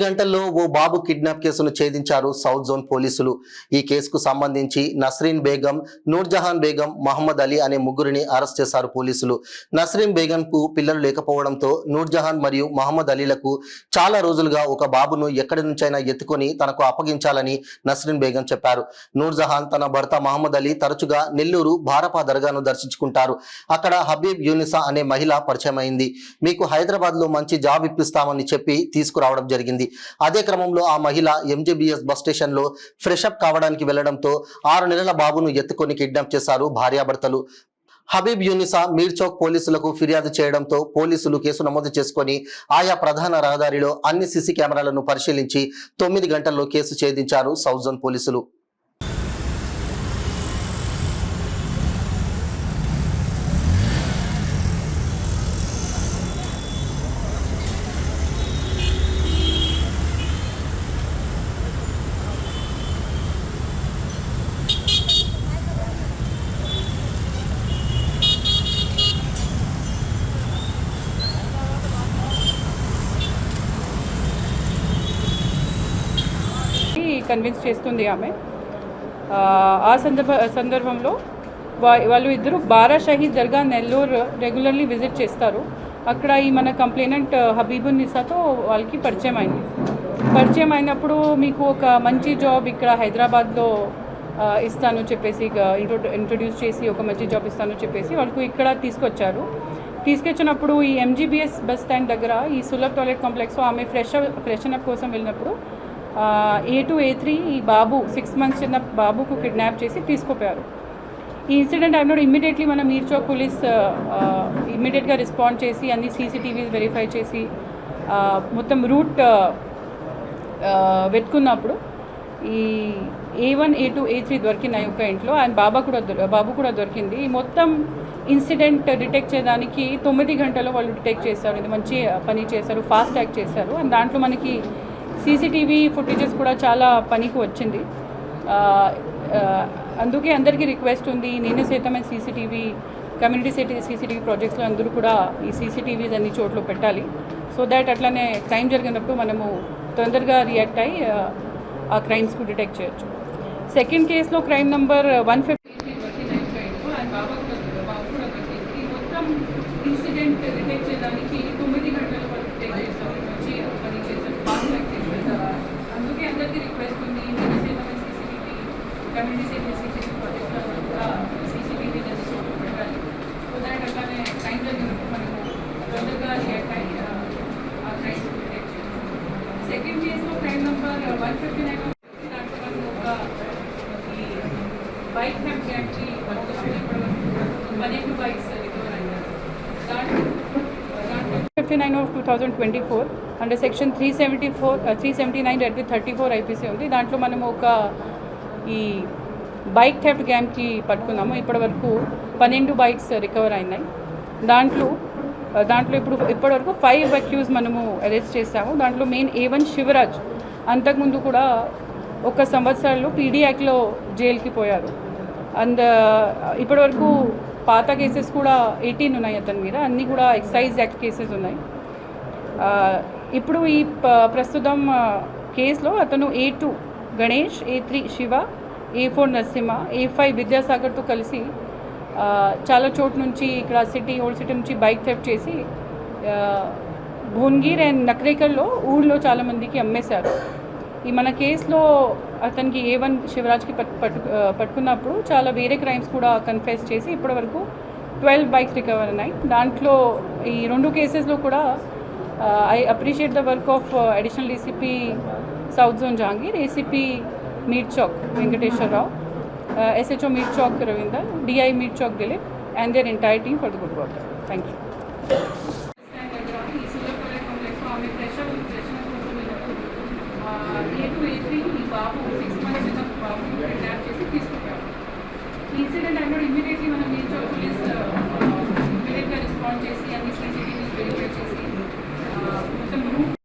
గంటల్లో ఓ బాబు కిడ్నాప్ కేసును ఛేదించారు south zone పోలీసులు. ఈ కేసుకు సంబంధించి నస్రీన్ బేగం, నూర్జహాన్ బేగం, మహమ్మద్ అలీ అనే ముగ్గురిని అరెస్ట్ చేశారు పోలీసులు. నస్రీన్ బేగంకు పిల్లలు లేకపోవడంతో నూర్జహాన్ మరియు మహమ్మద్ అలీలకు చాలా రోజులుగా ఒక బాబును ఎక్కడి నుంచైనా ఎత్తుకొని తనకు అప్పగించాలని నస్రీన్ బేగం చెప్పారు. నూర్జహాన్ తన భర్త మహమ్మద్ అలీ తరచుగా నెల్లూరు భారపా దర్గాను దర్శించుకుంటారు. అక్కడ హబీబ్ యూనిసా అనే మహిళ పరిచయం అయింది. మీకు హైదరాబాద్ లో మంచి జాబ్ ఇప్పిస్తామని చెప్పి తీసుకురావడం జరిగింది. అదే క్రమంలో ఆ మహిళ ఎంజీబీఎస్ బస్ స్టేషన్ లో ఫ్రెష్ అప్ కావడానికి వెళ్లడంతో 6 నెలల బాబును ఎత్తుకొని కిడ్నాప్ చేశారు భార్యాభర్తలు. హబీబ్ యూనిసా మీర్ చౌక్ పోలీసులకు ఫిర్యాదు చేయడంతో పోలీసులు కేసు నమోదు చేసుకుని ఆయా ప్రధాన రహదారిలో అన్ని సీసీ కెమెరాలను పరిశీలించి 9 గంటల్లో కేసు ఛేదించారు సౌత్ జోన్ పోలీసులు. కన్విన్స్ చేస్తుంది ఆమె. ఆ సందర్భంలో వాళ్ళు ఇద్దరు బారా షహీద్ దర్గా నెల్లూరు రెగ్యులర్లీ విజిట్ చేస్తారు. అక్కడ ఈ మన కంప్లైనెంట్ హబీబున్ నిసాతో వాళ్ళకి పరిచయం అయినప్పుడు మీకు ఒక మంచి జాబ్ ఇక్కడ హైదరాబాద్లో ఇస్తాను చెప్పేసి ఇంట్రొడ్యూస్ చేసి ఒక మంచి జాబ్ ఇస్తాను చెప్పేసి వాళ్ళకు ఇక్కడ తీసుకొచ్చినప్పుడు ఈ ఎంజీబీఎస్ బస్ స్టాండ్ దగ్గర ఈ సులభ్ టాయిలెట్ కాంప్లెక్స్లో ఆమె ఫ్రెషన్ అప్ కోసం వెళ్ళినప్పుడు A2 A3 ఈ బాబు 6 months చిన్న బాబుకు కిడ్నాప్ చేసి తీసుకుపోయారు. ఈ ఇన్సిడెంట్ అయినప్పుడు ఇమ్మీడియట్లీ మన మీర్ చౌక్ పోలీస్ ఇమ్మీడియట్గా రెస్పాండ్ చేసి అన్ని సీసీటీవీస్ వెరిఫై చేసి మొత్తం రూట్ వెతుకున్నప్పుడు ఈ A1 A2 A3 దొరికినాయి ఒక ఇంట్లో. అండ్ బాబు కూడా దొరికింది. ఈ మొత్తం ఇన్సిడెంట్ డిటెక్ట్ చేయడానికి 9 గంటల్లో వాళ్ళు డిటెక్ట్ చేశారు. ఇది మంచి పని చేశారు, ఫాస్ట్ యాక్ట్ చేశారు. అండ్ దాంట్లో మనకి సీసీటీవీ ఫుటేజెస్ కూడా చాలా పనికి వచ్చింది. అందుకే అందరికీ రిక్వెస్ట్ ఉంది, నేనే సైతమైన సీసీటీవీ కమ్యూనిటీ సీసీటీవీ ప్రాజెక్ట్స్లో అందరూ కూడా ఈ సీసీటీవీస్ అన్ని చోట్ల పెట్టాలి. సో దాట్ అట్లానే క్రైమ్ జరిగినప్పుడు మనము తొందరగా రియాక్ట్ అయ్యి ఆ క్రైమ్స్కు డిటెక్ట్ చేయొచ్చు. సెకండ్ కేసులో క్రైమ్ నెంబర్ 150 మొత్తం ఇన్సిడెంట్ డిటెక్ట్ చేయడానికి 9 గంటల వరకు డిటెక్ట్ చేస్తాం. మంచి పని చేస్తాం, ఫాస్ట్ యాక్ట్ చేస్తాం. అందుకే అందరికీ రిక్వెస్ట్ ఉంది, సీసీటీవీ కమ్యూనిటీ సీసీటీవీ ప్రాజెక్ట్లో కూడా సీసీటీవీ అన్ని చోట్ల పెట్టాలి. సో దాట్ అట్లానే క్రైమ్ జరిగినప్పుడు మనము తొందరగా రియాక్ట్ అయ్యి ఆ క్రైమ్స్ డిటెక్ట్ చేస్తాం. సెకండ్ కేసులో క్రైమ్ నెంబర్ 159 దాంట్లో మనం ఒక ఈ బైక్ థెఫ్ట్ యాక్ట్కి 12 బైక్స్ రికవర్ అయ్యారు. దాంట్లో 59 of 2024 అండర్ సెక్షన్ 379/34 IPC ఉంది. దాంట్లో మనము ఒక ఈ బైక్ థెఫ్ట్ గ్యాంగ్కి పట్టుకున్నాము. ఇప్పటివరకు 12 బైక్స్ రికవర్ అయినాయి. దాంట్లో ఇప్పటివరకు 5 అక్యూజ్ మనము అరెస్ట్ చేసాము. దాంట్లో మెయిన్ A1 శివరాజ్ అంతకుముందు కూడా 1 సంవత్సరాలు PD యాక్ట్లో జైలుకి పోయారు. అండ్ ఇప్పటివరకు పాత కేసెస్ కూడా 18 ఉన్నాయి అతని మీద. అన్నీ కూడా ఎక్సైజ్ యాక్ట్ కేసెస్ ఉన్నాయి. ఇప్పుడు ఈ ప్రస్తుతం కేసులో అతను A2 Ganesh, A3 Shiva, A4 Narasimha, A5 విద్యాసాగర్తో కలిసి చాలా చోట్ల నుంచి ఇక్కడ ఓల్డ్ సిటీ నుంచి బైక్ థెఫ్ట్ చేసి భువనగిర్ అండ్ నక్రేకల్లో ఊళ్ళో చాలామందికి అమ్మేశారు. ఈ మన కేసులో అతనికి A1 శివరాజ్కి పట్టుకున్నప్పుడు చాలా వేరే క్రైమ్స్ కూడా కన్ఫెస్ చేసి ఇప్పటివరకు 12 బైక్స్ రికవర్ అయినాయి. దాంట్లో ఈ 2 కేసెస్లో కూడా I appreciate the work of additional DCP south zone Jahangir, ACP Mir Chowk Venkateswararao, SHO Mir Chowk Ravinder, DI Mir Chowk Dilip and their entire team for the good work. Thank you. A2 A3 ఈ బాబు 6 months చిన్న బాబు కిడ్నాప్ చేసి తీసుకుపోయారు. ఇన్సిడెంట్ అయినప్పుడు ఇమ్మీడియట్లీ మనం మీర్ చౌక్ పోలీస్ ఇమ్మీడియట్గా రెస్పాండ్ చేసి అన్ని సీసీటీవీస్ వెరిఫై